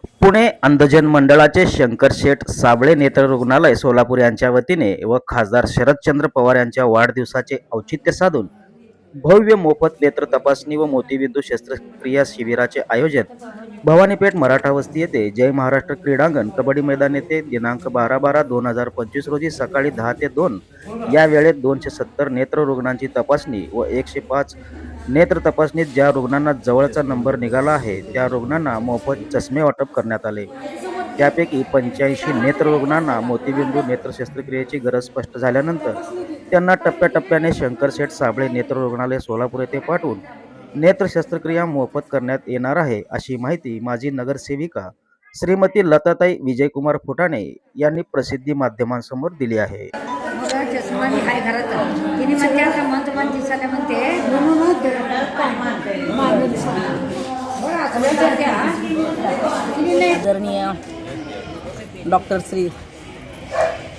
पुणे अंधजन मंडळाचे शंकर शेठ साबळे नेत्र रुग्णालय सोलापूर यांच्या वतीने व खासदार शरदचंद्र पवार यांच्या वाढदिवसाचे औचित्य साधून भव्य मोफत नेत्र तपासणी व मोतीबिंदू शस्त्रक्रिया शिबिराचे आयोजन भवानीपेठ मराठा वस्ती येथे जय महाराष्ट्र क्रीडांगण कबड्डी मैदान येथे दिनांक 12/12/2025 रोजी सकाळी 10 ते 2 या वेळेत 270 नेत्र रुग्णांची तपासणी व 105 नेत्र तपासणीत ज्या रुग्णांना जवळचा नंबर निघाला आहे त्या रुग्णांना मोफत चष्मे वाटप करण्यात आले। त्यापैकी 85 नेत्र रुग्णांना मोतीबिंदू नेत्र शस्त्रक्रियेची गरज स्पष्ट झाल्यानंतर त्यांना टप्प्याटप्प्याने शंकर शेठ साबळे नेत्र रुग्णालय सोलापूर येथे पाठवून नेत्र शस्त्रक्रिया मोफत करण्यात येणार आहे, अशी माहिती माजी नगरसेविका श्रीमती लताताई विजयकुमार फुटाणे यांनी प्रसिद्धी माध्यमांसमोर दिली आहे। आदरणीय डॉक्टर श्री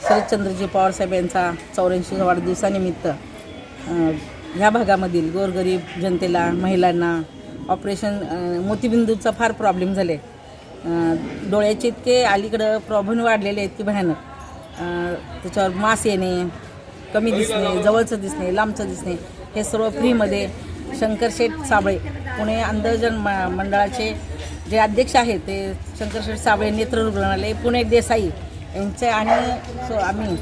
शरदचंद्रजी पवार साहेब यांचा 84व्या वाढदिवसानिमित्त ह्या भागामधील गोरगरीब जनतेला, महिलांना ऑपरेशन मोतीबिंदूचा फार प्रॉब्लेम झाले। डोळ्याचे इतके अलीकडं प्रॉब्लेम वाढलेले आहेत की भयानक। त्याच्यावर मास येणे, कमी दिसणे, जवळचं दिसणे, लांबचं दिसणे, हे सर्व फ्रीमध्ये शंकर शेठ साबळे पुणे अंधजन मंडळाचे जे अध्यक्ष आहेत ते शंकर शेठ साबळे नेत्र रुग्णालय पुणे देसाई यांचे आणि आम्ही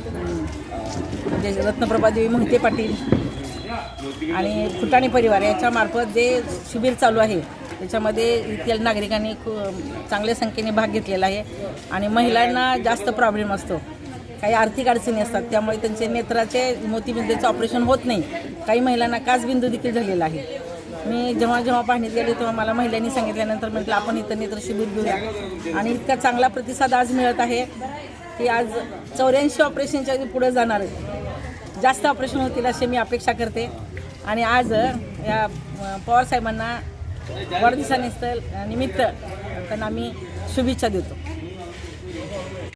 म्हणजे रत्नप्रभा देवी मोहिते पाटील आणि फुटाणे परिवार याच्यामार्फत जे शिबिर चालू आहे त्याच्यामध्ये इथल्या नागरिकांनी चांगल्या संख्येने भाग घेतलेला आहे। आणि महिलांना जास्त प्रॉब्लेम असतो, काही आर्थिक अडचणी असतात, त्यामुळे त्यांचे नेत्राचे मोतीबिंदूचे ऑपरेशन होत नाही। काही महिलांना काचबिंदू देखील झालेला आहे। मी जेव्हा पाहणीत गेले तेव्हा मला महिलांनी सांगितल्यानंतर म्हटलं आपण इथं नेत्र शिबिर घेऊया आणि इतका चांगला प्रतिसाद आज मिळत आहे की आज 84 ऑपरेशनच्या पुढे जाणार आहे, जास्त ऑपरेशन होतील अशी मी अपेक्षा करते। आणि आज या पवार साहेबांना वाढदिवसानिमित्त त्यांना आम्ही शुभेच्छा देतो।